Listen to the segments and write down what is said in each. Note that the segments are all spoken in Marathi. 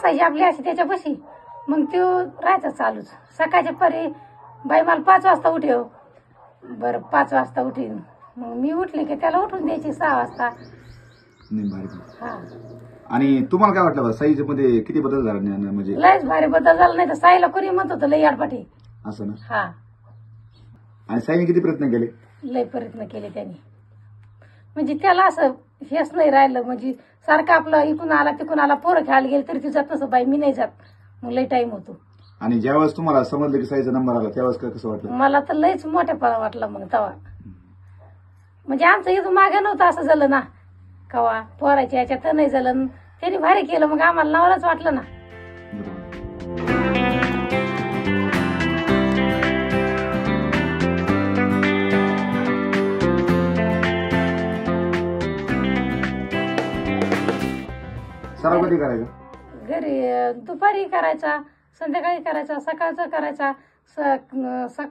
बसायची आपली अशी त्याच्यापाशी, मग तो राहायचा चालूच. सकाळच्या परी बाई मला 5 वाजता उठव, बरं 5 वाजता उठीन, मग मी उठले की त्याला उठून द्यायची 6 वाजता. नाही भारी. हा. आणि तुम्हाला काय वाटलं साईज मध्ये किती बदल झाला म्हणजे? लयच भारी बदल झाला. नाही तर साईला कोणी म्हणत होतं लय याडपाठी असं ना. हा. आणि साईने किती प्रयत्न केले? लय प्रयत्न केले त्यांनी, म्हणजे त्याला असं हेच नाही राहिलं. म्हणजे सारखं आपलं इकून आला तिकून आला, पोरं खेळायला गेले तरी ती जात नसं, बाई मी नाही जात. मग लय टाइम होतो. आणि ज्यावेळेस तुम्हाला समजलं की साईचा नंबर आला त्यावेळेस कसं वाटलं? मला तर लयच मोठेपणा वाटला मग तेव्हा. म्हणजे आमचं इथं मागे नव्हतं असं झालं ना कवा, पोराच्या याच्यात नाही झालं. त्यांनी भारी केलं, मग आम्हाला नावालाच वाटलं ना. सराव कधी करायचा? घरी दुपारी करायचा, संध्याकाळी करायचा, सकाळचा करायचा,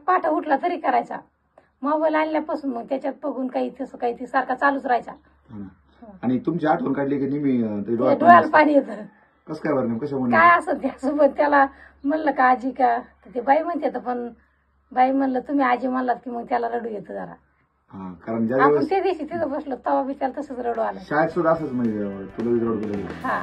पाठ उठला तरी करायचा. मोबाईल आणल्यापासून मग त्याच्यात बघून काही तसं काही ते सारखा चालूच राहायचा. आणि तुमची आठवण काढली की नेहमी डोळ्याला पाणी येतं. कसं काय बरं? कशामुळे? काय असं त्यासोबत त्याला म्हणलं का आजी का, ते बाई म्हणते तर, पण बाई म्हणलं तुम्ही आजी म्हणलात की मग त्याला रडू येतं जरा. कारण आपण त्या दिवशी तिथं बसलो तेव्हा बी त्याला तसंच रडू आलं. शाळेत सुद्धा असंच म्हणजे तुला रडू गेलं. हा.